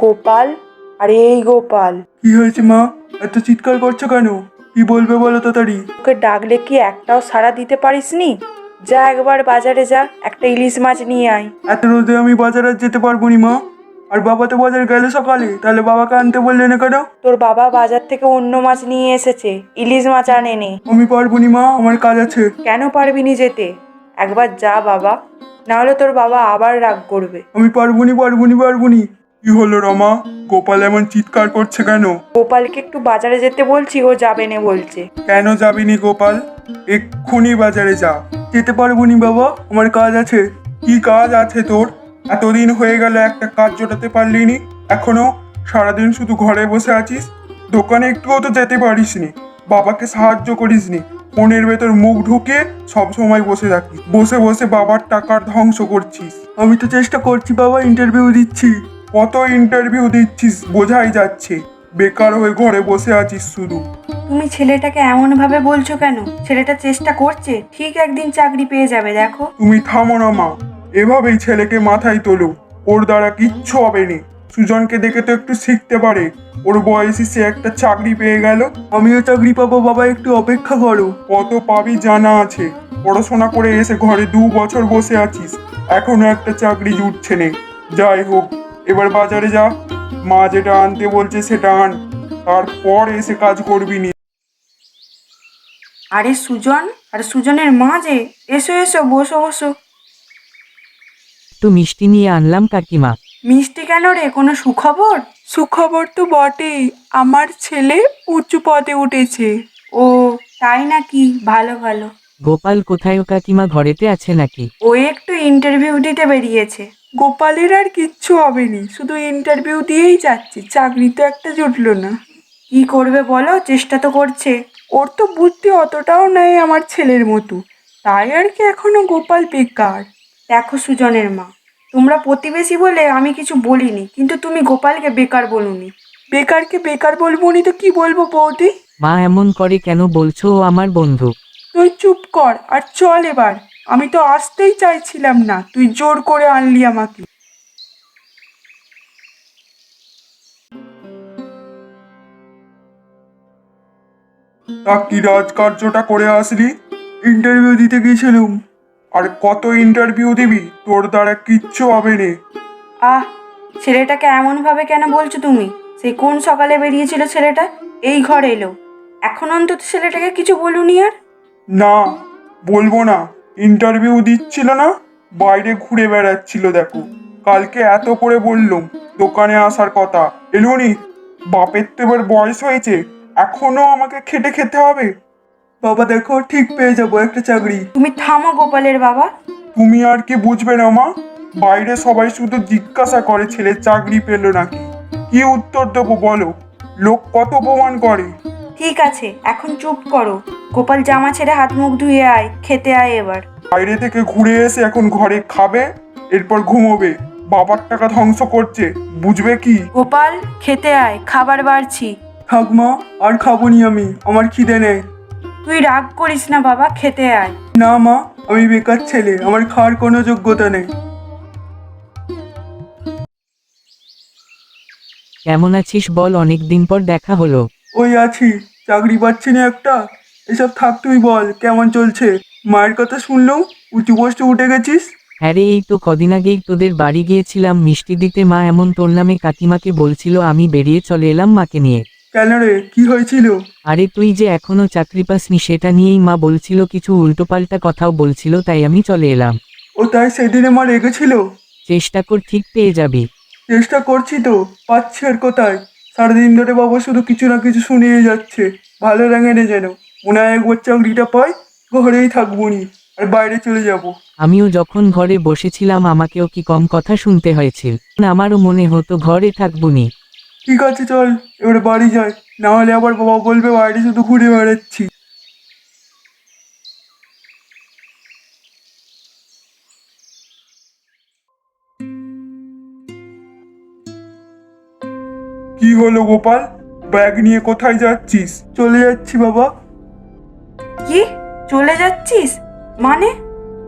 গোপাল, আরে এই গোপাল, কি হয়েছে মা? এত চিৎকার করছো কেন? কি বলবে বলো তাড়াতাড়ি। তোকে ডাকলে কি একটাও সাড়া দিতে পারিসনি? যা একবার বাজারে যা, একটা ইলিশ মাছ নিয়ে আয়। এত রোদে আমি বাজারে যেতে পারবো নি মা। আর বাবা তো বাজারে গেলে সকালে, তাহলে বাবাকে আনতে বললে না কেন? তোর বাবা বাজার থেকে অন্য মাছ নিয়ে এসেছে, ইলিশ মাছ আনেনি। আমি পারবো নি মা, আমার কাজ আছে। কেন পারবি নি যেতে? একবার যা বাবা, না হলে তোর বাবা আবার রাগ করবে। আমি পারবো নি। কি হলো রমা? গোপাল এমন চিৎকার করছে কেন? গোপালকে একটু বাজারে যেতে বলছি, ও যাবে না বলছে। কেন যাবিনি গোপাল? এক্ষুনি বাজারে যা। যেতে পারবো নি বাবা, আমার কাজ আছে। কি কাজ আছে তোর? এতদিন হয়ে গেল একটা কাজ জোটাতে পারলি নি, এখনো সারাদিন শুধু ঘরে বসে আছিস। দোকানে একটুও তো যেতে পারিসনি, বাবাকে সাহায্য করিসনি। ফোনের ভেতর মুখ ঢুকে সব সময় বসে থাকিস, বসে বসে বাবার টাকার ধ্বংস করছিস। আমি তো চেষ্টা করছি বাবা, ইন্টারভিউ দিচ্ছি। কত ইন্টারভিউ দিচ্ছিস বোঝাই যাচ্ছে, বেকার হয়ে ঘরে বসে আছিস শুধু। তুমি ছেলেটাকে এমন ভাবে বলছো কেন? ছেলেটা চেষ্টা করছে, ঠিক একদিন চাকরি পেয়ে যাবে, দেখো। তুমি থামো না মা, এভাবেই ছেলেকে মাথায় তোলো। ওর দ্বারা কিচ্ছু হবে না। সুজনকে দেখে তো একটু শিখতে পারে, ওর বয়সে সে একটা চাকরি পেয়ে গেল। আমিও চাকরি পাবো বাবা, একটু অপেক্ষা করো। কত পাবি জানা আছে, পড়াশোনা করে এসে ঘরে 2 বছর বসে আছিস, এখনো একটা চাকরি জুটছে নে। যাই হোক, এবার বাজারে যা, মা যেটা আনতে বলছে সেটা আন, তারপর এসে কাজ করবি নি। আরে সুজন, আরে সুজনের মা যে, এসো এসো, বসো বসো। একটু মিষ্টি নিয়ে আনলাম কাকিমা। মিষ্টি কেন রে, কোনো সুখবর? সুখবর তো বটেই, আমার ছেলে উঁচু পদে উঠেছে। ও তাই নাকি? ভালো ভালো। গোপাল কোথায় ও কাকিমা, ঘরেতে আছে নাকি? ও একটু ইন্টারভিউ দিতে বেরিয়েছে। গোপালের আর কিচ্ছু হবে নি, শুধু ইন্টারভিউ দিয়েই যাচ্ছে, চাকরি তো একটা জুটলো না। কি করবে বলো, চেষ্টা তো করছে। ওর তো বুদ্ধি অতটাও নেই আমার ছেলের মতো, তাই আর কি এখনো গোপাল বেকার। দেখো সুজনের মা, তোমরা প্রতিবেশী বলে আমি কিছু বলিনি, কিন্তু তুমি গোপালকে বেকার বলুনি। বেকারকে বেকার বলবো নি তো কি বলবো বৌদি? মা এমন করে কেন বলছো? ও আমার বন্ধু। তুই চুপ কর আর চল এবার। আমি তো আসতেই চাইছিলাম না, তুই জোর করে আনলি আমাকে। তা কি রাজকার্যটা করে আসলি? ইন্টারভিউ দিতে গিয়েছিলুম। আর কত ইন্টারভিউ দিবি? তোর দ্বারা কিচ্ছু হবে নে। আহ, ছেলেটাকে এমনভাবে কেন বলছো তুমি? সেই কোন সকালে বেরিয়েছিল ছেলেটা, এই ঘর এলো, এখন অন্তত ছেলেটাকে কিছু বলুনি আর। না, বলবো না। ইন্টারভিউ দিচ্ছিল না, বাইরে ঘুরে বেড়াচ্ছিল দেখো। কালকে এত করে বললুম দোকানে আসার কথা, এলুনি। বাপের তো এবার বয়স হয়েছে, এখনো আমাকে খেটে খেতে হবে। বাবা দেখো, ঠিক পেয়ে যাবো একটা চাকরি। তুমি থামো গোপালের বাবা। তুমি আর কি বুঝবে না মা? বাইরে সবাই শুধু জিজ্ঞাসা করে ছেলে চাকরি পেলো নাকি। কি উত্তর দেবো বলো? লোক কত অপমান করে। ঠিক আছে, এখন চুপ করো। গোপাল, জামা ছেড়ে হাত মুখ ধুয়ে আয়, খেতে আয় এবার। বাইরে থেকে ঘুরে এসে এখন ঘরে খাবে, এরপর ঘুমোবে। বাবার টাকা ধ্বংস করছে, বুঝবে কি? গোপাল, খেতে আয়, খাবার বাড়ছি। থাক মা, আর খাবো নি আমি, আমার খিদে নেই। তুই রাগ করিস না বাবা, খেতে আয়। না মা, আমি বেকার ছেলে, আমার খাওয়ার কোনো যোগ্যতা নেই। কেমন আছিস বল, অনেকদিন পর দেখা হলো। ওই আছি, চাকরি পাচ্ছি না একটা। এসব থাক, তুই বল কেমন চলছে? মায়ের কথা শুনলেও উঁচু পোস্টে উঠে গেছিস। হ্যাঁ রে, এই তো কদিন আগেই তোদের বাড়ি গিয়েছিলাম মিষ্টি দিতে, মা এমন তোর নামে কাকিমাকে বলছিল, আমি বেরিয়ে চলে এলাম মাকে নিয়ে। কেন রে, কি হয়েছিল? আরে তুই যে এখনো চাকরি পাসনি সেটা নিয়েই মা বলছিল, কিছু উল্টোপাল্টা কথাও বলছিল, তাই আমি চলে এলাম। ও তাই সেদিন আমার রেগেছিল? চেষ্টা কর, ঠিক পেয়ে যাবি। চেষ্টা করছি তো, পাচ্ছি আর কোথায়? সারাদিন ধরে বাবা শুধু কিছু না কিছু শুনিয়ে যাচ্ছে, ভালো লাগে না যেন। মনে হয় একবার চাকরিটা পাই, ঘরেই থাকবো নি, আর বাইরে চলে যাব। আমিও যখন ঘরে বসেছিলাম আমাকেও কি কম কথা শুনতে হয়েছিল? আমারও মনে হতো ঘরে থাকবুনি। ঠিক আছে চল, এবার বাড়ি যাই, না হলে আবার বাবা বলবে বাইরে শুধু ঘুরে বেড়াচ্ছি। কি হলো গোপাল, ব্যাগ নিয়ে কোথায় যাচ্ছিস? চলে যাচ্ছি বাবা। কি? চলে যাচ্ছিস মানে?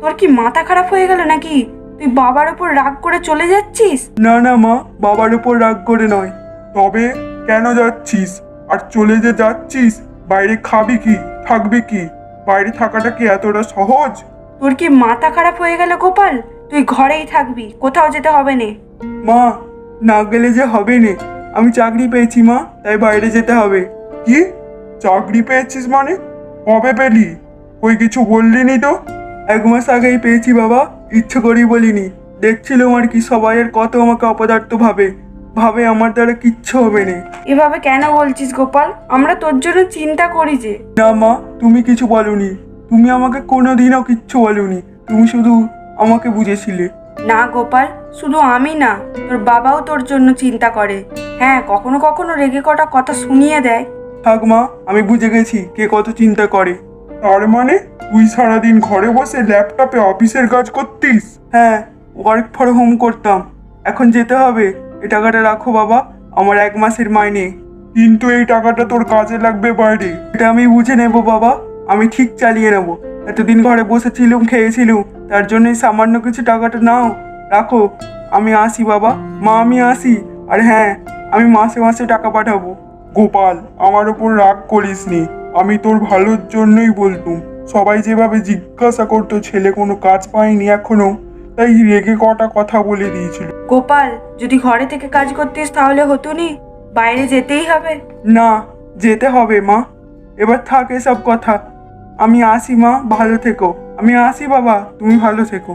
তোর কি মাথা খারাপ হয়ে গেল নাকি? তুই বাবার ওপর রাগ করে চলে যাচ্ছিস? না না মা, বাবার উপর রাগ করে নয়। তবে কেন যাচ্ছিস? আর চলে যে যাচ্ছিস, বাইরে খাবি কি, থাকবি কি? বাইরে থাকাটা কি এতটা সহজ? তোর কি মাথা খারাপ হয়ে গেল গোপাল? তুই ঘরেই থাকবি, কোথাও যেতে হবে না। মা, না গেলে যে হবে না। আমি চাকরি পেয়েছি মা, তাই বাইরে যেতে হবে। কি চাকরি পেয়েছিস মানে? কবে পেলি? ওই কিছু বললিনি তো? 1 মাস আগেই পেয়েছি বাবা, ইচ্ছে করেই বলিনি। দেখছিলাম আর কি সবাই আর কত আমাকে অপদার্থ ভাবে ভাবে আমার দ্বারা কিচ্ছু হবে না। এভাবে কেন বলছিস গোপাল? আমরা তোর জন্য চিন্তা করি যে। না মা, তুমি কিছু বলনি। তুমি আমাকে কোনোদিনও কিচ্ছু বলনি। তুমি শুধু আমাকে বুঝেছিলে। না গোপাল, শুধু আমি না, তোর বাবাও তোর জন্য চিন্তা করে। হ্যাঁ, কখনো কখনো রেগে কটা কথা শুনিয়ে দেয়। থাক মা, আমি বুঝে গেছি কে কত চিন্তা করে। তার মানে তুই সারাদিন ঘরে বসে ল্যাপটপে অফিসের কাজ করতিস? হ্যাঁ, ওয়ার্ক ফর হোম করতাম। এখন যেতে হবে। এই টাকাটা রাখো বাবা, আমার 1 মাসের মাইনে। কিন্তু এই টাকাটা তোর কাজে লাগবে বাইরে। এটা আমি বুঝে নেব বাবা, আমি ঠিক চালিয়ে নেব। এতদিন ঘরে বসেছিলুম, খেয়েছিলুম, তার জন্যই সামান্য কিছু টাকাটা নাও, রাখো। আমি আসি বাবা, মা আমি আসি। আর হ্যাঁ, আমি মাসে মাসে টাকা পাঠাবো। গোপাল, আমার ওপর রাগ করিসনি, আমি তোর ভালোর জন্যই বলতুম। সবাই যেভাবে জিজ্ঞাসা করতো ছেলে কোনো কাজ পায়নি এখনো, তাই রেগে কটা কথা বলে দিয়েছিল। গোপাল, যদি ঘরে থেকে কাজ করতিস তাহলে হতো নি, বাইরে যেতেই হবে। না, যেতে হবে মা। এবার থাক এসব কথা। আমি আসি মা, ভালো থেকো। আমি আসি বাবা, তুমি ভালো থেকো।